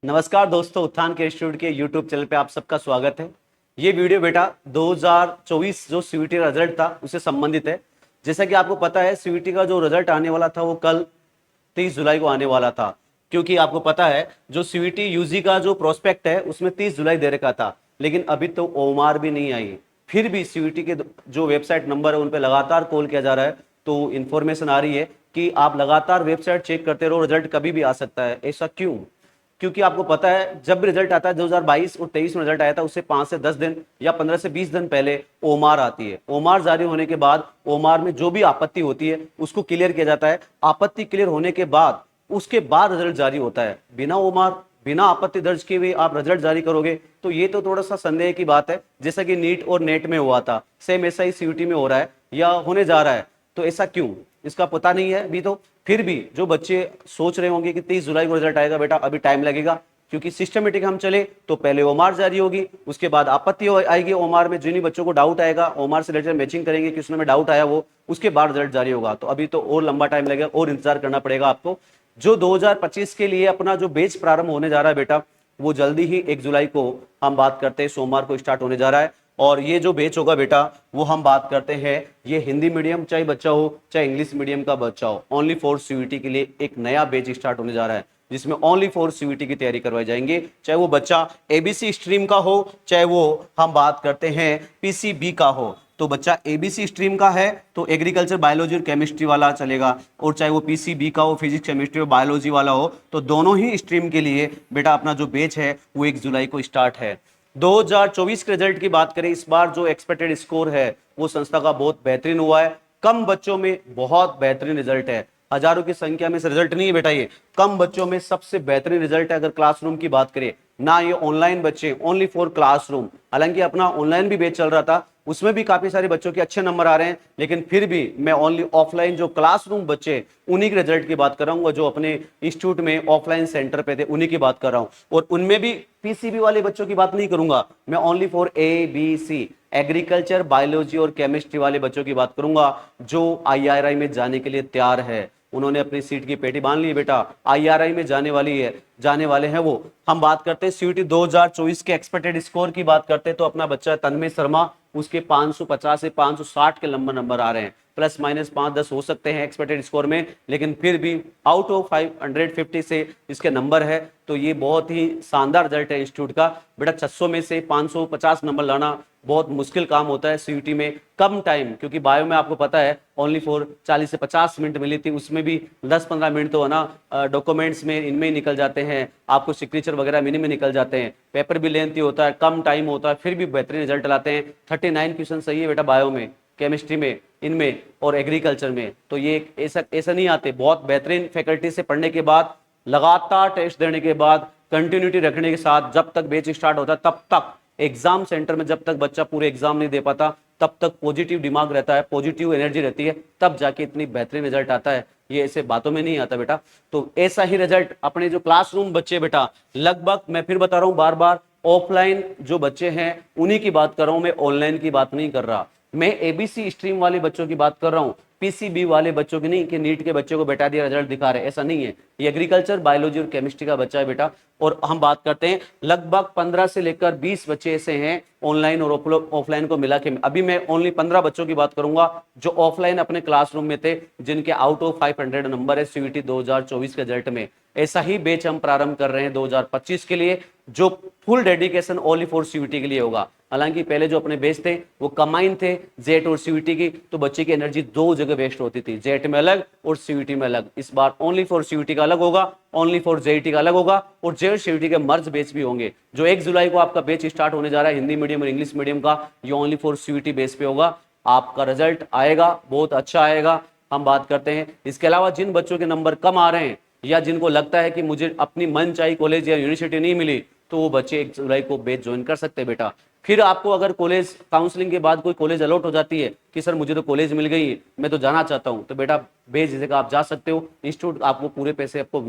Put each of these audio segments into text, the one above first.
नमस्कार दोस्तों, उत्थान के इंस्टीट्यूट के यूट्यूब चैनल पे आप सबका स्वागत है। ये वीडियो बेटा 2024 जो सीयूटी रिजल्ट था उससे संबंधित है। जैसा कि आपको पता है सीयूटी का जो रिजल्ट आने वाला था वो कल 30 जुलाई को आने वाला था, क्योंकि आपको पता है जो सीयूटी यूजी का जो प्रोस्पेक्ट है उसमें 30 जुलाई दे रखा था, लेकिन अभी तो ओमार भी नहीं आई। फिर भी सीयूटी के जो वेबसाइट नंबर है उन पर लगातार कॉल किया जा रहा है, तो इन्फॉर्मेशन आ रही है कि आप लगातार वेबसाइट चेक करते रहो, रिजल्ट कभी भी आ सकता है। ऐसा क्यों? क्योंकि आपको पता है जब भी रिजल्ट आता है 2022 और 23 में रिजल्ट आया था उससे 5 से 10 दिन या 15 से 20 दिन पहले ओमार आती है। ओमार जारी होने के बाद ओमार में जो भी आपत्ति होती है उसको क्लियर किया जाता है। आपत्ति क्लियर होने के बाद उसके बाद रिजल्ट जारी होता है। बिना ओमार बिना आपत्ति दर्ज किए हुए आप रिजल्ट जारी करोगे तो ये तो थोड़ा सा संदेह की बात है। जैसा कि नीट और नेट में हुआ था, सेम ऐसा ही सीयूटी में हो रहा है या होने जा रहा है। तो ऐसा क्यों, इसका पता नहीं है अभी। तो फिर भी जो बच्चे सोच रहे होंगे कि 30 जुलाई को रिजल्ट आएगा, बेटा अभी टाइम लगेगा, क्योंकि सिस्टमेटिक हम चले तो पहले ओमार जारी होगी, उसके बाद आपत्ति आएगी। ओमार में जिन्हीं बच्चों को डाउट आएगा ओमार से रिलेटेड मैचिंग करेंगे कि उसमें डाउट आया वो, उसके बाद रिजल्ट जारी होगा। तो अभी तो और लंबा टाइम लगेगा और इंतजार करना पड़ेगा आपको। जो 2025 के लिए अपना जो बैच प्रारंभ होने जा रहा है बेटा, वो जल्दी ही 1 जुलाई को हम बात करते हैं, सोमवार को स्टार्ट होने जा रहा है। और ये जो बैच होगा बेटा वो हम बात करते हैं, ये हिंदी मीडियम चाहे बच्चा हो चाहे इंग्लिश मीडियम का बच्चा हो, ओनली फॉर सीयूटी के लिए एक नया बैच स्टार्ट होने जा रहा है, जिसमें ओनली फॉर सीयूटी की तैयारी करवाई जाएंगे। चाहे वो बच्चा एबीसी स्ट्रीम का हो चाहे वो हम बात करते हैं पीसीबी का हो। तो बच्चा एबीसी स्ट्रीम का है तो एग्रीकल्चर बायोलॉजी और केमिस्ट्री वाला चलेगा, और चाहे वो पीसीबी का हो फिजिक्स केमिस्ट्री और बायोलॉजी वाला हो, तो दोनों ही स्ट्रीम के लिए बेटा अपना जो बैच है वो 1 जुलाई को स्टार्ट है। 2024 के रिजल्ट की बात करें, इस बार जो एक्सपेक्टेड स्कोर है वो संस्था का बहुत बेहतरीन हुआ है। कम बच्चों में बहुत बेहतरीन रिजल्ट है, हजारों की संख्या में से रिजल्ट नहीं है बेटा, ये कम बच्चों में सबसे बेहतरीन रिजल्ट है। अगर क्लासरूम की बात करें ना, ये ऑनलाइन बच्चे ओनली फॉर क्लासरूम, हालांकि अपना ऑनलाइन भी बैच चल रहा था उसमें भी काफी सारे बच्चों के अच्छे नंबर आ रहे हैं, लेकिन फिर भी मैं ओनली ऑफलाइन जो क्लासरूम बच्चे उन्हीं के रिजल्ट की बात कर रहा हूँ, जो अपने इंस्टीट्यूट में ऑफलाइन सेंटर पे थे उन्हीं की बात कर रहा हूँ। और उनमें भी पीसीबी वाले बच्चों की बात नहीं करूंगा, मैं only for ABC agriculture biology और केमिस्ट्री वाले बच्चों की बात करूंगा, जो आईआरआई में जाने के लिए तैयार है। उन्होंने अपनी सीट की पेटी बांध ली है बेटा, आईआरआई में जाने वाले हैं वो। हम बात करते हैं सीयूटी 2024 के एक्सपेक्टेड स्कोर की बात करते हैं, तो अपना बच्चा तन्मय शर्मा, उसके 550 से 560 के नंबर आ रहे हैं, प्लस माइनस 5-10 हो सकते हैं एक्सपेक्टेड स्कोर में, लेकिन फिर भी आउट ऑफ 550 से इसके नंबर है। तो ये बहुत ही शानदार रिजल्ट है इंस्टीट्यूट का बेटा। 600 में से 550 नंबर लाना बहुत मुश्किल काम होता है सीयूटी में, कम टाइम, क्योंकि बायो में आपको पता है ओनली फॉर 40 से 50 मिनट मिली थी, उसमें भी 10-15 मिनट तो है ना डॉक्यूमेंट्स में इनमें ही निकल जाते हैं, आपको सिग्नेचर वगैरह मिनी में निकल जाते हैं, पेपर भी लेंथी होता है, कम टाइम होता है, फिर भी बेहतरीन रिजल्ट लाते हैं। 39 क्वेश्चन सही है बेटा बायो में, केमिस्ट्री में, इनमें और एग्रीकल्चर में। तो ये ऐसा नहीं आते, बहुत बेहतरीन फैकल्टी से पढ़ने के बाद, लगातार टेस्ट देने के बाद, कंटिन्यूटी रखने के साथ, जब तक बैच स्टार्ट होता है तब तक एग्जाम सेंटर में, जब तक बच्चा पूरे एग्जाम नहीं दे पाता तब तक पॉजिटिव दिमाग रहता है, पॉजिटिव एनर्जी रहती है, तब जाके इतनी बेहतरीन रिजल्ट आता है। ये ऐसे बातों में नहीं आता बेटा। तो ऐसा ही रिजल्ट अपने जो क्लासरूम बच्चे बेटा, लगभग मैं फिर बता रहा हूं बार बार, ऑफलाइन जो बच्चे हैं उन्हीं की बात कर रहा हूं, मैं ऑनलाइन की बात नहीं कर रहा। मैं एबीसी स्ट्रीम वाले बच्चों की बात कर रहा हूं, पीसीबी वाले बच्चों की नहीं कि नीट के बच्चे को बैठा दिया रिजल्ट दिखा रहे, ऐसा नहीं है। ये एग्रीकल्चर बायोलॉजी और केमिस्ट्री का बच्चा है बेटा। और हम बात करते हैं लगभग 15 से लेकर 20 बच्चे ऐसे हैं ऑनलाइन और ऑफलाइन को मिला के। अभी मैं ओनली 15 बच्चों की बात करूंगा जो ऑफलाइन अपने क्लासरूम में थे, जिनके आउट ऑफ 500 नंबर है सीयूटी 2024 के रिजल्ट में। ऐसा ही बैच हम प्रारंभ कर रहे हैं 2025 के लिए, जो full dedication only for CUET के लिए होगा। हालांकि पहले जो अपने बैच थे वो कंबाइन थे, जेट और सीयूटी की, तो बच्चे की एनर्जी दो जगह वेस्ट होती थी, जेट में अलग और सीयूटी में अलग। इस बार ओनली फॉर सीयूटी का अलग होगा, ओनली फॉर जेईटी का अलग होगा, और जेट सीयूटी के मर्ज बैच भी होंगे। जो 1 जुलाई को आपका बैच स्टार्ट होने जा रहा है हिंदी मीडियम और इंग्लिश मीडियम का, ये ओनली फॉर सीयूटी बेस पे होगा। आपका रिजल्ट आएगा, बहुत अच्छा आएगा, हम बात करते हैं। इसके अलावा जिन बच्चों के नंबर कम आ रहे हैं या जिनको लगता है कि मुझे अपनी मनचाही कॉलेज या यूनिवर्सिटी नहीं मिली, तो वो बच्चे 1 जुलाई को बैच ज्वाइन कर सकते हैं बेटा। फिर आपको अगर कॉलेज काउंसलिंग के बाद कोई कॉलेज अलॉट हो जाती है कि सर मुझे तो कॉलेज मिल गई है, मैं तो जाना चाहता हूं, तो बेटा बैच जगह आप जा सकते हो, इंस्टीट्यूट आपको पूरे पैसे आपको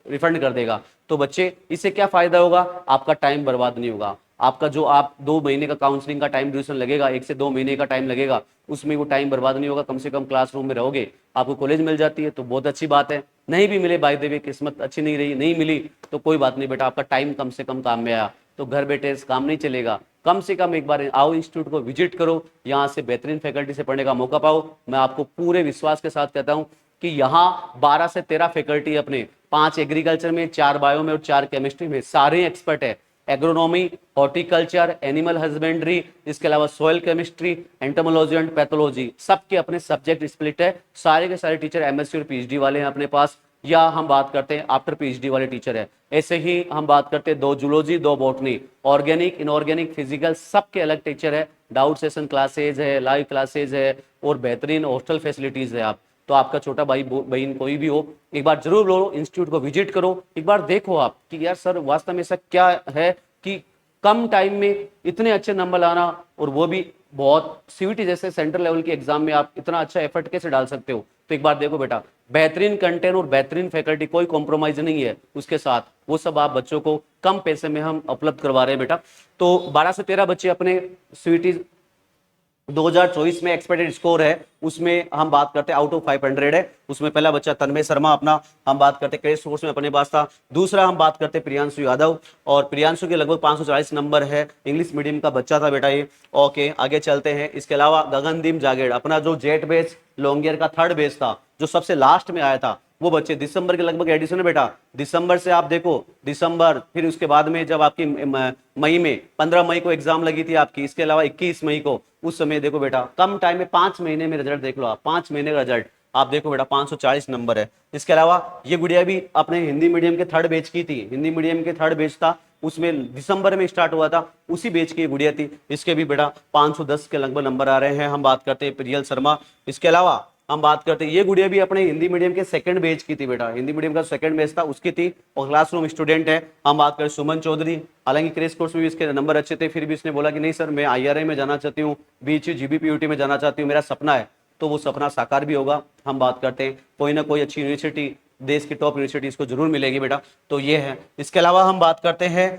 रिफंड कर देगा। तो बच्चे इससे क्या फायदा होगा, आपका टाइम बर्बाद नहीं होगा। आपका जो आप 2 महीने का काउंसलिंग का टाइम ड्यूरेशन लगेगा, 1 से 2 महीने का टाइम लगेगा, उसमें वो टाइम बर्बाद नहीं होगा, कम से कम क्लासरूम में रहोगे, आपको कॉलेज मिल जाती है तो बहुत अच्छी बात है। नहीं भी मिले बाय द वे, किस्मत अच्छी नहीं रही, नहीं मिली तो कोई बात नहीं बेटा, आपका टाइम कम से कम काम में आया, तो घर बैठे काम नहीं चलेगा। कम से कम एक बार आओ, इंस्टीट्यूट को विजिट करो, यहाँ से बेहतरीन फैकल्टी से पढ़ने का मौका पाओ। मैं आपको पूरे विश्वास के साथ कहता हूँ कि यहाँ 12 से 13 फैकल्टी अपने, 5 एग्रीकल्चर में, 4 बायो में और 4 केमिस्ट्री में, सारे एक्सपर्ट है। एग्रोनॉमी, हॉर्टिकल्चर, एनिमल हस्बेंड्री, इसके अलावा soil chemistry, entomology and pathology, सबके अपने सब्जेक्ट स्प्लिट है। सारे के सारे टीचर एमएससी और पीएचडी वाले हैं अपने पास, या हम बात करते हैं आफ्टर पीएचडी वाले टीचर है। ऐसे ही हम बात करते हैं 2 zoology, 2 botany, organic, inorganic, physical, सबके अलग टीचर है। डाउट सेशन क्लासेज है, लाइव क्लासेज है और बेहतरीन हॉस्टल फैसिलिटीज है। आप तो आपका छोटा भाई बहन कोई भी हो, एक बार जरूर लो, इंस्टीट्यूट को विजिट करो, एक बार देखो आप कि यार सर वास्तव में ऐसा क्या है कि कम टाइम में इतने अच्छे नंबर लाना, और वो भी बहुत सीयूईटी जैसे सेंट्रल लेवल के एग्जाम में आप इतना अच्छा एफर्ट कैसे डाल सकते हो। तो एक बार देखो बेटा, बेहतरीन कंटेंट और बेहतरीन फैकल्टी, कोई कॉम्प्रोमाइज नहीं है उसके साथ, वो सब आप बच्चों को कम पैसे में हम उपलब्ध करवा रहे हैं बेटा। तो 12 से 13 बच्चे अपने सीयूईटी 2024 में एक्सपेक्टेड स्कोर है, उसमें हम बात करते हैं आउट ऑफ 500 है। उसमें पहला बच्चा तन्मय शर्मा अपना, हम बात करते हैं क्रेडिट कोर्स में अपने पास था। दूसरा हम बात करते हैं प्रियांशु यादव, और प्रियांशु के लगभग 540 नंबर है, इंग्लिश मीडियम का बच्चा था बेटा ये। ओके, आगे चलते हैं। इसके अलावा गगनदीप जागेड़ अपना, जो जेट बेस लॉन्गियर का 3rd बेस था, जो सबसे लास्ट में आया था, वो बच्चे दिसंबर के लगभग एडिशन है बेटा। दिसंबर से आप देखो, दिसंबर, फिर उसके बाद में जब आपकी मई में 15 मई को एग्जाम लगी थी आपकी, इसके अलावा 21 मई को, उस समय देखो बेटा कम टाइम में 5 महीने में रिजल्ट देख लो आप, 5 महीने का रिजल्ट आप देखो बेटा, 540 नंबर है। इसके अलावा ये गुड़िया भी अपने हिंदी मीडियम के 3rd बैच की थी, हिंदी मीडियम के 3rd बैच था, उसमें दिसंबर में स्टार्ट हुआ था, उसी बैच की गुड़िया थी। इसके भी बेटा 510 के लगभग नंबर आ रहे हैं। हम बात करते हैं प्रियल शर्मा। इसके अलावा हम बात करते हैं, ये गुड़िया भी अपने हिंदी मीडियम के 2nd बैच की थी बेटा, हिंदी मीडियम का 2nd बैच था उसकी थी, और क्लासरूम स्टूडेंट है। हम बात करें सुमन चौधरी, हालांकि क्रेश कोर्स में भी इसके नंबर अच्छे थे, फिर भी इसने बोला कि नहीं सर मैं IRI में जाना चाहती हूँ, BHU GBPUT में जाना चाहती हूँ, मेरा सपना है, तो वो सपना साकार भी होगा। हम बात करते हैं कोई ना कोई अच्छी यूनिवर्सिटी, देश की टॉप यूनिवर्सिटी इसको जरूर मिलेगी बेटा, तो ये है। इसके अलावा हम बात करते हैं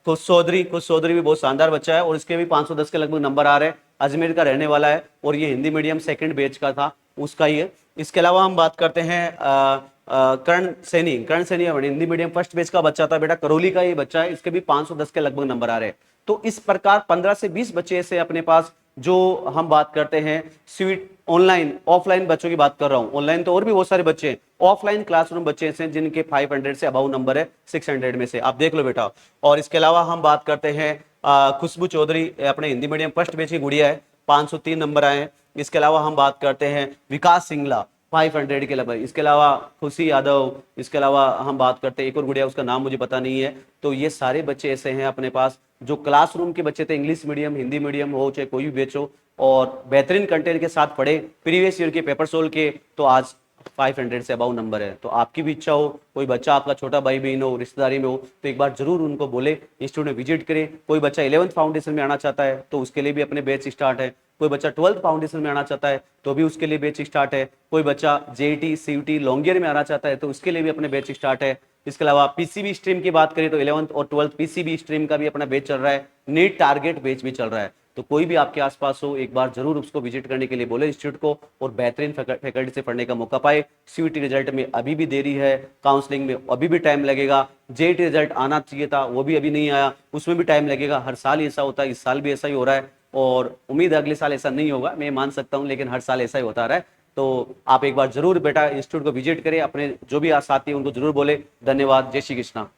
कुश चौधरी भी बहुत शानदार बच्चा है, और इसके भी 510 के लगभग नंबर आ रहे हैं, अजमेर का रहने वाला है, और ये हिंदी मीडियम 2nd बैच का था, उसका ही है। इसके अलावा हम बात करते हैं Karan Saini Hindi medium 1st batch का बच्चा था बेटा, करौली का ये बच्चा है, इसके भी 510 के लगभग नंबर आ रहे हैं। तो इस प्रकार 15 से 20 बच्चे ऐसे अपने पास, जो हम बात करते हैं स्वीट ऑनलाइन ऑफलाइन बच्चों की बात कर रहा हूं, ऑनलाइन तो और भी बहुत सारे बच्चे हैं, ऑफलाइन क्लासरूम बच्चे ऐसे हैं जिनके 500 से अबाउ नंबर है, 600 में से, आप देख लो बेटा। और इसके अलावा हम बात करते हैं खुशबू चौधरी, अपने हिंदी मीडियम 1st बैच की गुड़िया है, 503 नंबर आए हैं। इसके अलावा हम बात करते हैं विकास सिंगला, 500 के लगभग। इसके अलावा खुशी यादव, इसके अलावा हम बात करते हैं एक और गुड़िया, उसका नाम मुझे पता नहीं है। तो ये सारे बच्चे ऐसे हैं अपने पास जो क्लासरूम के बच्चे थे, इंग्लिश मीडियम, हिंदी मीडियम हो, चाहे कोई भी बैच हो, और बेहतरीन कंटेंट के साथ पढ़े, प्रीवियस ईयर के पेपर सोल्व के, तो आज 500 से अबाउ नंबर है। तो आपकी भी इच्छा हो, कोई बच्चा आपका छोटा भाई बहन हो, रिश्तेदारी में हो, तो एक बार जरूर उनको बोले इंस्टीट्यूट में विजिट करें। कोई बच्चा 11th फाउंडेशन में आना चाहता है तो उसके लिए भी अपने बैच स्टार्ट है, कोई बच्चा 12th फाउंडेशन में आना चाहता है तो भी उसके लिए बैच स्टार्ट है, कोई बच्चा JET CUT लॉन्गियर में आना चाहता है तो उसके लिए भी अपने बैच स्टार्ट है। इसके अलावा PCB स्ट्रीम की बात करें तो 11th और 12th PCB स्ट्रीम का भी अपना बैच चल रहा है, नीट टारगेट बैच भी चल रहा है। तो कोई भी आपके आसपास हो, एक बार जरूर उसको विजिट करने के लिए बोले इंस्टीट्यूट को, और बेहतरीन फैकल्टी से पढ़ने का मौका पाए। CUT रिजल्ट में अभी भी देरी है, काउंसलिंग में अभी भी टाइम लगेगा, JET रिजल्ट आना चाहिए था वो भी अभी नहीं आया, उसमें भी टाइम लगेगा। हर साल ऐसा होता है, इस साल भी ऐसा ही हो रहा है, और उम्मीद है अगले साल ऐसा नहीं होगा, मैं मान सकता हूँ, लेकिन हर साल ऐसा ही होता रहा है। तो आप एक बार जरूर बेटा इंस्टीट्यूट को विजिट करें, अपने जो भी साथी हैं उनको जरूर बोले। धन्यवाद, जय श्री कृष्णा।